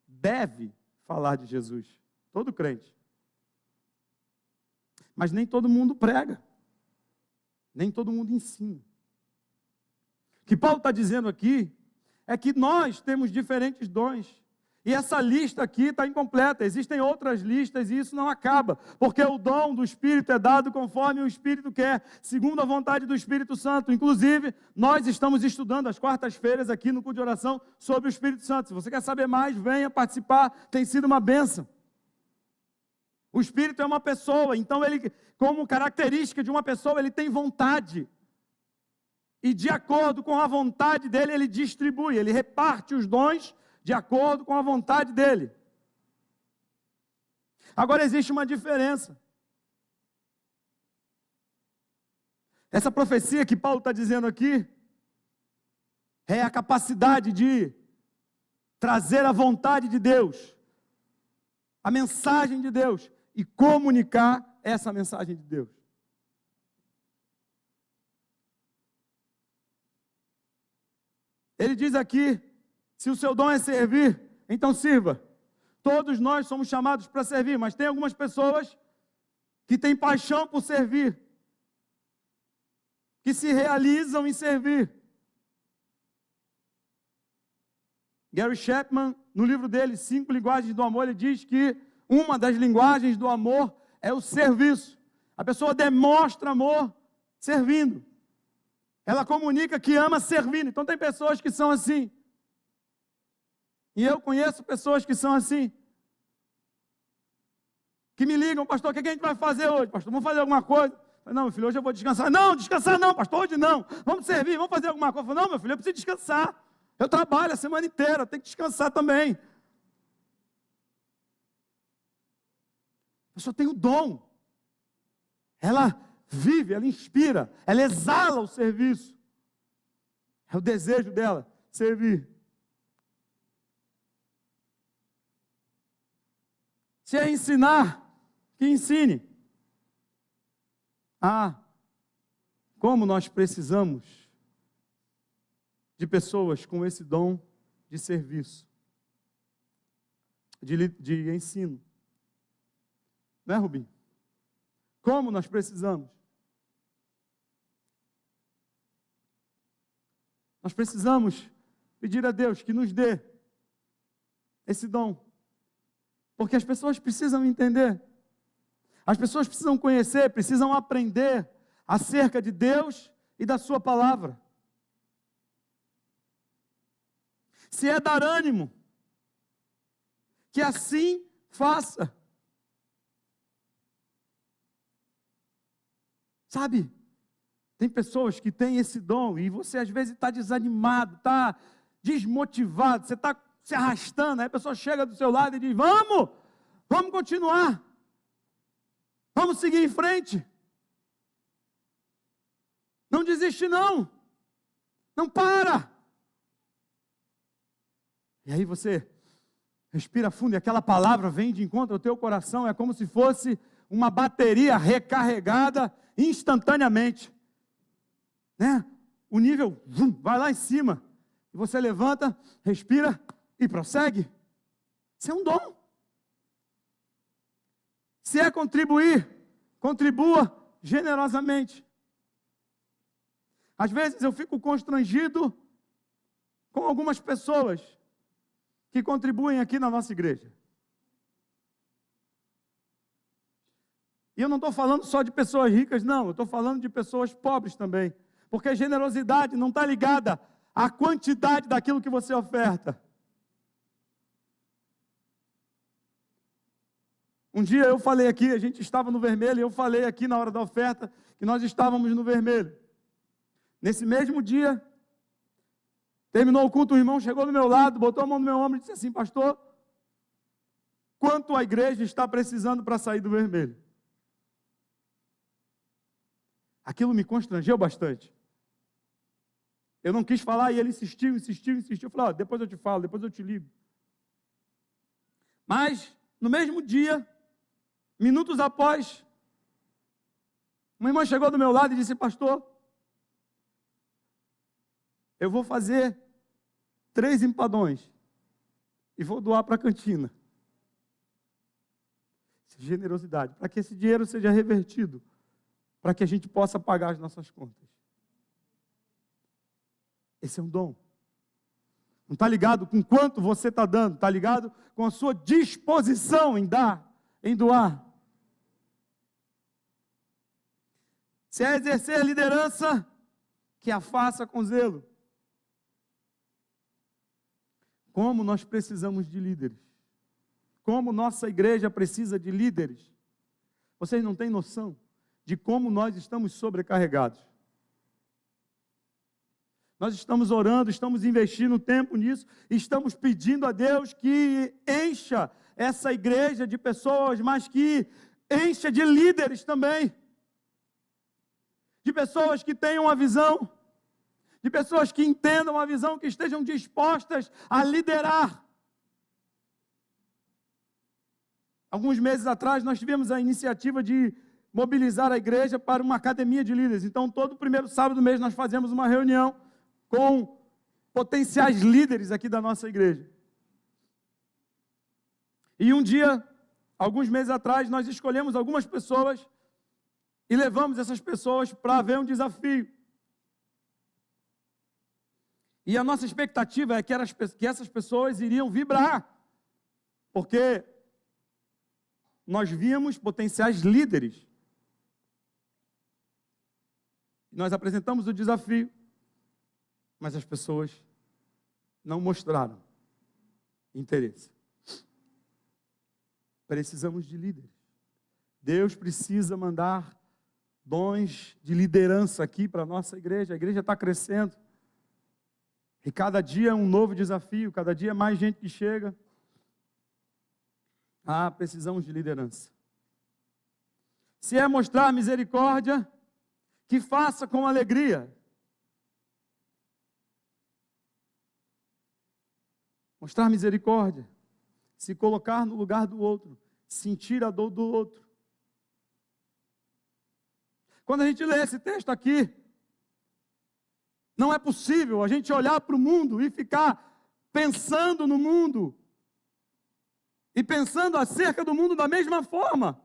deve falar de Jesus. Todo crente. Mas nem todo mundo prega. Nem todo mundo ensina. O que Paulo está dizendo aqui é que nós temos diferentes dons. E essa lista aqui está incompleta, existem outras listas e isso não acaba, porque o dom do Espírito é dado conforme o Espírito quer, segundo a vontade do Espírito Santo. Inclusive, nós estamos estudando às quartas-feiras aqui no culto de oração sobre o Espírito Santo. Se você quer saber mais, venha participar, tem sido uma bênção. O Espírito é uma pessoa, então ele, como característica de uma pessoa, ele tem vontade. E de acordo com a vontade dele, ele distribui, ele reparte os dons de acordo com a vontade dele. Agora existe uma diferença. Essa profecia que Paulo está dizendo aqui é a capacidade de trazer a vontade de Deus, a mensagem de Deus e comunicar essa mensagem de Deus. Ele diz aqui: se o seu dom é servir, então sirva. Todos nós somos chamados para servir, mas tem algumas pessoas que têm paixão por servir, que se realizam em servir. Gary Chapman, no livro dele, 5 Linguagens do Amor, ele diz que uma das linguagens do amor é o serviço. A pessoa demonstra amor servindo. Ela comunica que ama servindo. Então tem pessoas que são assim. E eu conheço pessoas que são assim. Que me ligam: pastor, o que a gente vai fazer hoje? Pastor, vamos fazer alguma coisa? Não, meu filho, hoje eu vou descansar. Não, descansar não, pastor, hoje não. Vamos servir, vamos fazer alguma coisa. Não, meu filho, eu preciso descansar. Eu trabalho a semana inteira, tenho que descansar também. A pessoa tem o dom. Ela vive, ela inspira, ela exala o serviço. É o desejo dela, servir. Se é ensinar, que ensine. Como nós precisamos de pessoas com esse dom de serviço, de ensino. Não é, Rubinho? Como nós precisamos? Nós precisamos pedir a Deus que nos dê esse dom. Porque as pessoas precisam entender. As pessoas precisam conhecer, precisam aprender acerca de Deus e da sua palavra. Se é dar ânimo, que assim faça. Sabe, tem pessoas que têm esse dom e você às vezes está desanimado, está desmotivado, você está se arrastando, aí a pessoa chega do seu lado e diz: vamos continuar, vamos seguir em frente, não desiste não para. E aí você respira fundo e aquela palavra vem de encontro ao teu coração, é como se fosse uma bateria recarregada instantaneamente, né? O nível vai lá em cima, e você levanta, respira e prossegue. Isso é um dom. Se é contribuir, contribua generosamente. Às vezes eu fico constrangido com algumas pessoas que contribuem aqui na nossa igreja. E eu não estou falando só de pessoas ricas, não. Eu estou falando de pessoas pobres também. Porque a generosidade não está ligada à quantidade daquilo que você oferta. Um dia eu falei aqui, a gente estava no vermelho, e eu falei aqui na hora da oferta, que nós estávamos no vermelho. Nesse mesmo dia, terminou o culto, o irmão chegou do meu lado, botou a mão no meu ombro e disse assim: pastor, quanto a igreja está precisando para sair do vermelho? Aquilo me constrangeu bastante. Eu não quis falar e ele insistiu. Eu falei: depois eu te falo, depois eu te ligo. Mas, no mesmo dia, minutos após, uma irmã chegou do meu lado e disse: pastor, eu vou fazer 3 empadões e vou doar para a cantina. Generosidade, para que esse dinheiro seja revertido, para que a gente possa pagar as nossas contas. Esse é um dom. Não está ligado com quanto você está dando, está ligado com a sua disposição em dar, em doar. Se é exercer liderança, que a faça com zelo. Como nós precisamos de líderes. Como nossa igreja precisa de líderes. Vocês não têm noção de como nós estamos sobrecarregados. Nós estamos orando, estamos investindo tempo nisso, estamos pedindo a Deus que encha essa igreja de pessoas, mas que encha de líderes também. De pessoas que tenham uma visão, de pessoas que entendam a visão, que estejam dispostas a liderar. Alguns meses atrás, nós tivemos a iniciativa de mobilizar a igreja para uma academia de líderes. Então, todo primeiro sábado do mês, nós fazemos uma reunião com potenciais líderes aqui da nossa igreja. E um dia, alguns meses atrás, nós escolhemos algumas pessoas e levamos essas pessoas para ver um desafio. E a nossa expectativa é que essas pessoas iriam vibrar, porque nós víamos potenciais líderes. Nós apresentamos o desafio, mas as pessoas não mostraram interesse. Precisamos de líderes. Deus precisa mandar dons de liderança aqui para a nossa igreja. A igreja está crescendo. E cada dia é um novo desafio, cada dia é mais gente que chega. Precisamos de liderança. Se é mostrar misericórdia, que faça com alegria. Mostrar misericórdia, se colocar no lugar do outro, sentir a dor do outro. Quando a gente lê esse texto aqui, não é possível a gente olhar para o mundo e ficar pensando no mundo e pensando acerca do mundo da mesma forma.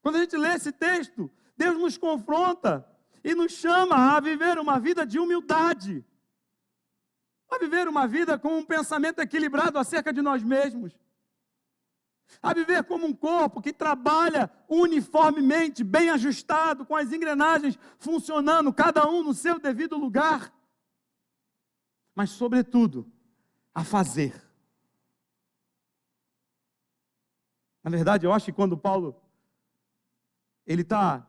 Quando a gente lê esse texto, Deus nos confronta e nos chama a viver uma vida de humildade, a viver uma vida com um pensamento equilibrado acerca de nós mesmos, a viver como um corpo que trabalha uniformemente, bem ajustado, com as engrenagens funcionando, cada um no seu devido lugar, mas sobretudo, a fazer. Na verdade, eu acho que quando Paulo, ele está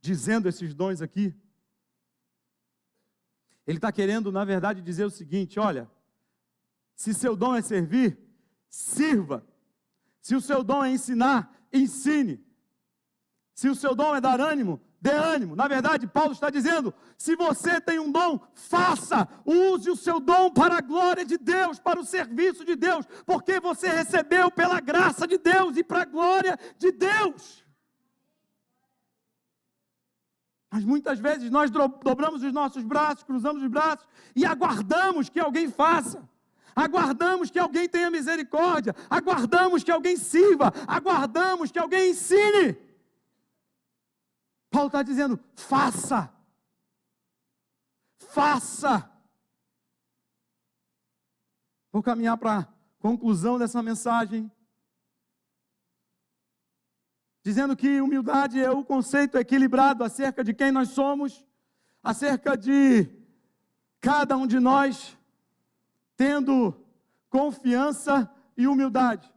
dizendo esses dons aqui, ele está querendo, na verdade, dizer o seguinte: olha, se seu dom é servir, sirva. Se o seu dom é ensinar, ensine. Se o seu dom é dar ânimo, dê ânimo. Na verdade, Paulo está dizendo: se você tem um dom, faça, use o seu dom para a glória de Deus, para o serviço de Deus, porque você recebeu pela graça de Deus e para a glória de Deus. Mas muitas vezes nós dobramos os nossos braços, cruzamos os braços e aguardamos que alguém faça. Aguardamos que alguém tenha misericórdia, aguardamos que alguém sirva, aguardamos que alguém ensine. Paulo está dizendo: faça, faça. Vou caminhar para a conclusão dessa mensagem, dizendo que humildade é o conceito equilibrado acerca de quem nós somos, acerca de cada um de nós tendo confiança e humildade.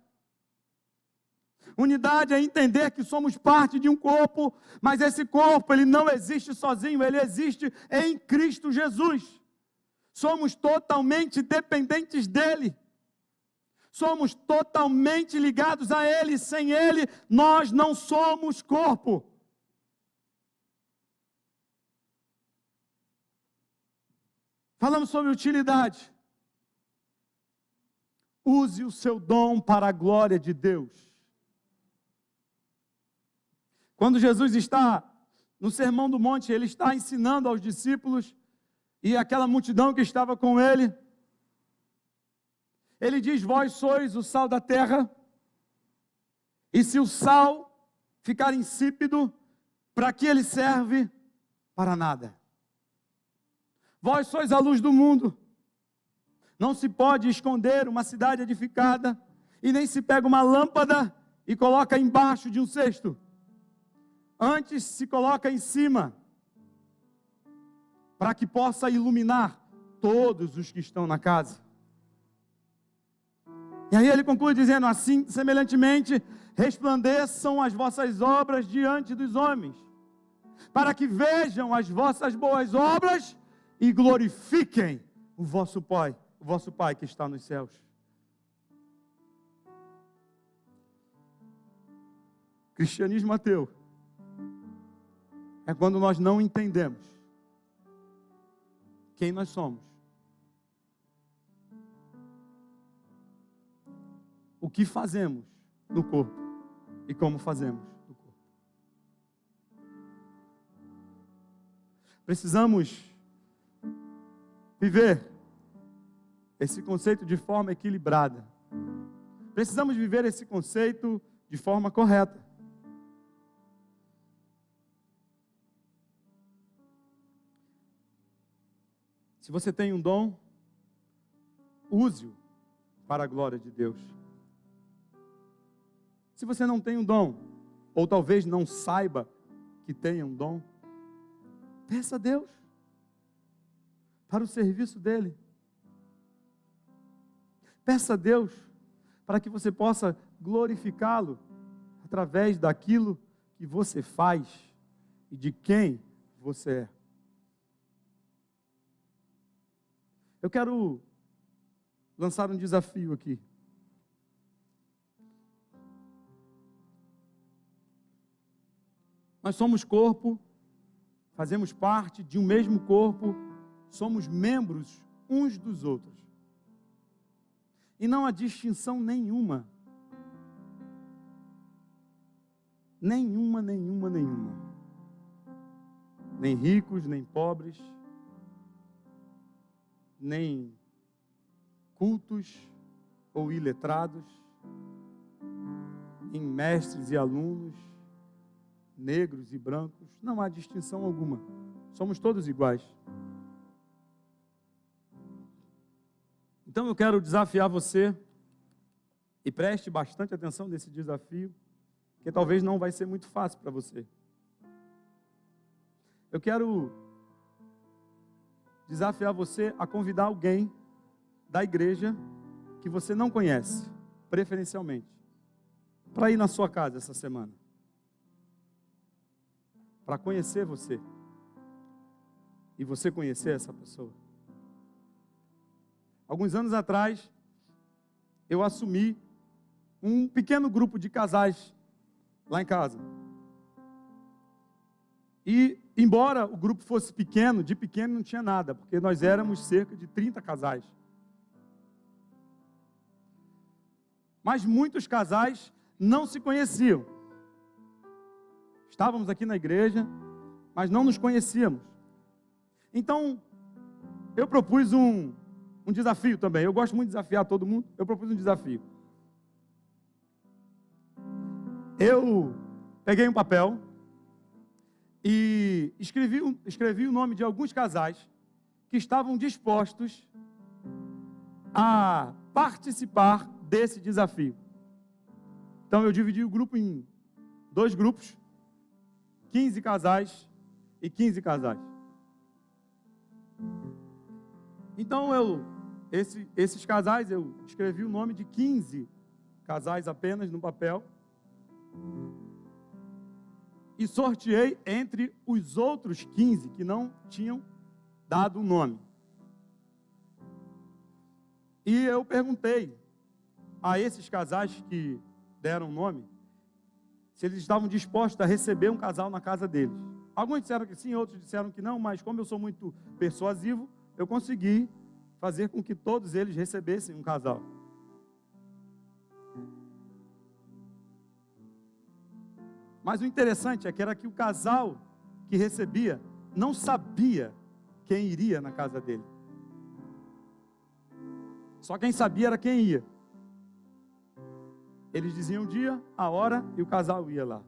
Unidade é entender que somos parte de um corpo, mas esse corpo, ele não existe sozinho, ele existe em Cristo Jesus. Somos totalmente dependentes dele. Somos totalmente ligados a ele. Sem ele, nós não somos corpo. Falamos sobre utilidade. Use o seu dom para a glória de Deus. Quando Jesus está no Sermão do Monte, ele está ensinando aos discípulos e aquela multidão que estava com ele. Ele diz: vós sois o sal da terra, e se o sal ficar insípido, para que ele serve? Para nada. Vós sois a luz do mundo. Não se pode esconder uma cidade edificada, e nem se pega uma lâmpada e coloca embaixo de um cesto. Antes se coloca em cima, para que possa iluminar todos os que estão na casa. E aí ele conclui dizendo assim: semelhantemente, resplandeçam as vossas obras diante dos homens, para que vejam as vossas boas obras e glorifiquem o vosso Pai que está nos céus. Cristianismo ateu é quando nós não entendemos quem nós somos, o que fazemos no corpo e como fazemos no corpo. Precisamos viver esse conceito de forma equilibrada. Precisamos viver esse conceito de forma correta. Se você tem um dom, use-o para a glória de Deus. Se você não tem um dom, ou talvez não saiba que tenha um dom, peça a Deus para o serviço dele. Peça a Deus para que você possa glorificá-lo através daquilo que você faz e de quem você é. Eu quero lançar um desafio aqui. Nós somos corpo, fazemos parte de um mesmo corpo, somos membros uns dos outros. E não há distinção nenhuma. Nenhuma. Nem ricos, nem pobres, nem cultos ou iletrados, nem mestres e alunos, negros e brancos, não há distinção alguma. Somos todos iguais. Então eu quero desafiar você, e preste bastante atenção nesse desafio, que talvez não vai ser muito fácil para você. Eu quero desafiar você a convidar alguém da igreja que você não conhece, preferencialmente, para ir na sua casa essa semana, para conhecer você e você conhecer essa pessoa. Alguns anos atrás, eu assumi um pequeno grupo de casais lá em casa. E, embora o grupo fosse pequeno, de pequeno não tinha nada, porque nós éramos cerca de 30 casais. Mas muitos casais não se conheciam. Estávamos aqui na igreja, mas não nos conhecíamos. Então, eu propus um desafio também. Eu gosto muito de desafiar todo mundo. Eu propus um desafio. Eu peguei um papel e escrevi o nome de alguns casais que estavam dispostos a participar desse desafio. Então eu dividi o grupo em 2 grupos, 15 casais e 15 casais. Então esses casais, eu escrevi o nome de 15 casais apenas no papel e sorteei entre os outros 15 que não tinham dado o nome. E eu perguntei a esses casais que deram o nome se eles estavam dispostos a receber um casal na casa deles. Alguns disseram que sim, outros disseram que não, mas como eu sou muito persuasivo, eu consegui fazer com que todos eles recebessem um casal. Mas o interessante é que era que o casal que recebia não sabia quem iria na casa dele. Só quem sabia era quem ia. Eles diziam o dia, a hora e o casal ia lá.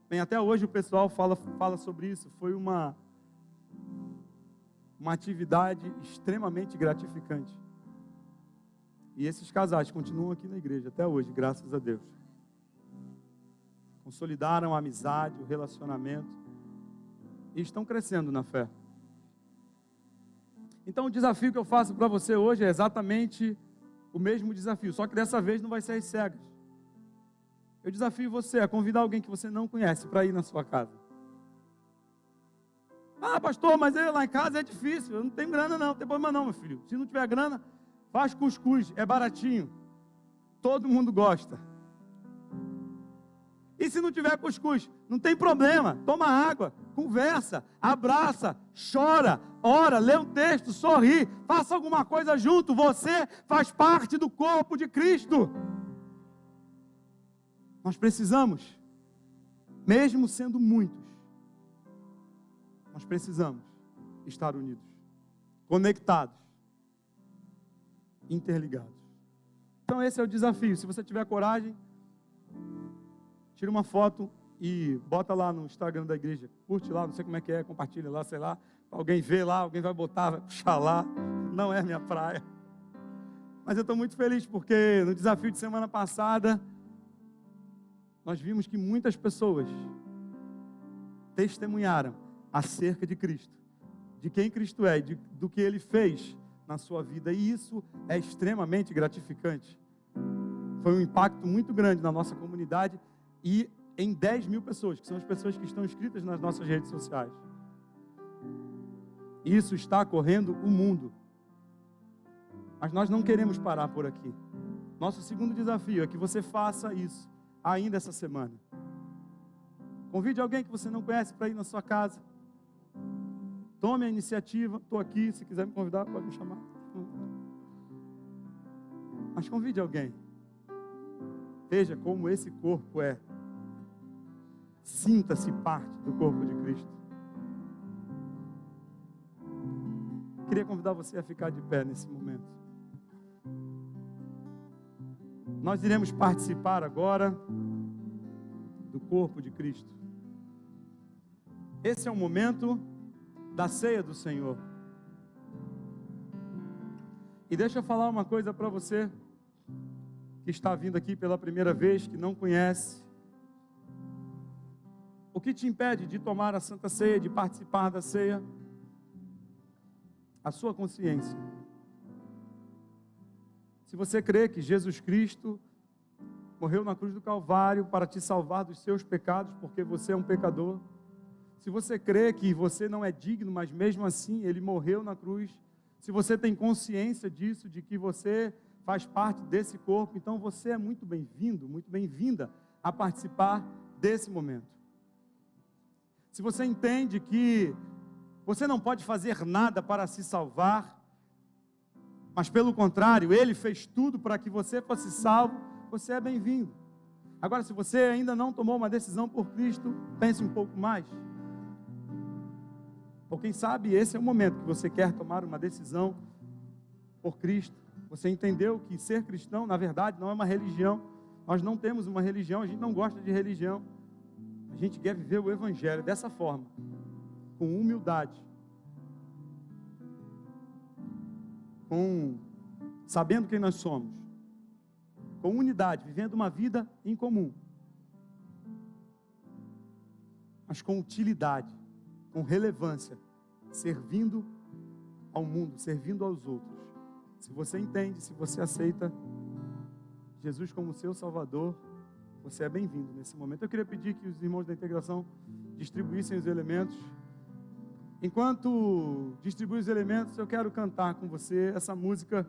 Bem, até hoje o pessoal fala sobre isso. Foi uma uma atividade extremamente gratificante. E esses casais continuam aqui na igreja até hoje, graças a Deus. Consolidaram a amizade, o relacionamento e estão crescendo na fé. Então o desafio que eu faço para você hoje é exatamente o mesmo desafio, só que dessa vez não vai ser às cegas. Eu desafio você a convidar alguém que você não conhece para ir na sua casa. Ah, pastor, mas lá em casa é difícil, eu não tenho grana não tem problema não, meu filho. Se não tiver grana, faz cuscuz, é baratinho. Todo mundo gosta. E se não tiver cuscuz, não tem problema. Toma água, conversa, abraça, chora, ora, lê um texto, sorri, faça alguma coisa junto. Você faz parte do corpo de Cristo. Nós precisamos, mesmo sendo muitos, nós precisamos estar unidos, conectados, interligados. Então esse é o desafio. Se você tiver coragem, tira uma foto e bota lá no Instagram da igreja. Curte lá, não sei como é que é, compartilha lá, sei lá. Alguém vê lá, alguém vai botar, vai puxar lá. Não é minha praia. Mas eu estou muito feliz porque no desafio de semana passada, nós vimos que muitas pessoas testemunharam acerca de Cristo, de quem Cristo é, do que Ele fez na sua vida. E isso é extremamente gratificante. Foi um impacto muito grande na nossa comunidade e em 10 mil pessoas, que são as pessoas que estão inscritas nas nossas redes sociais. Isso está correndo o mundo. Mas nós não queremos parar por aqui. Nosso segundo desafio é que você faça isso ainda essa semana. Convide alguém que você não conhece para ir na sua casa. Tome a iniciativa. Estou aqui, se quiser me convidar, pode me chamar. Mas convide alguém. Veja como esse corpo é. Sinta-se parte do corpo de Cristo. Queria convidar você a ficar de pé nesse momento. Nós iremos participar agora do corpo de Cristo. Esse é o momento da ceia do Senhor. E deixa eu falar uma coisa para você que está vindo aqui pela primeira vez, que não conhece. O que te impede de tomar a Santa Ceia, de participar da ceia? A sua consciência. Se você crê que Jesus Cristo morreu na cruz do Calvário para te salvar dos seus pecados, porque você é um pecador. Se você crê que você não é digno, mas mesmo assim Ele morreu na cruz. Se você tem consciência disso, de que você faz parte desse corpo, então você é muito bem-vindo, muito bem-vinda a participar desse momento. Se você entende que você não pode fazer nada para se salvar, mas pelo contrário, Ele fez tudo para que você fosse salvo, você é bem-vindo. Agora, se você ainda não tomou uma decisão por Cristo, pense um pouco mais. Ou quem sabe esse é o momento que você quer tomar uma decisão por Cristo. Você entendeu que ser cristão, na verdade, não é uma religião. Nós não temos uma religião, a gente não gosta de religião. A gente quer viver o Evangelho dessa forma, com humildade, sabendo quem nós somos, com unidade, vivendo uma vida em comum, mas com utilidade, com relevância, servindo ao mundo, servindo aos outros. Se você entende, se você aceita Jesus como seu Salvador, você é bem-vindo nesse momento. Eu queria pedir que os irmãos da integração distribuíssem os elementos. Enquanto distribui os elementos, eu quero cantar com você essa música,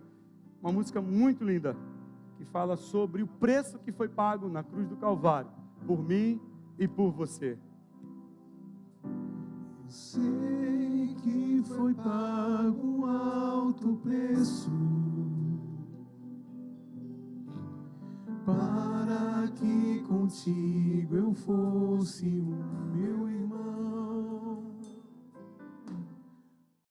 uma música muito linda, que fala sobre o preço que foi pago na cruz do Calvário, por mim e por você. Eu sei que foi pago um alto preço para que contigo eu fosse o meu irmão.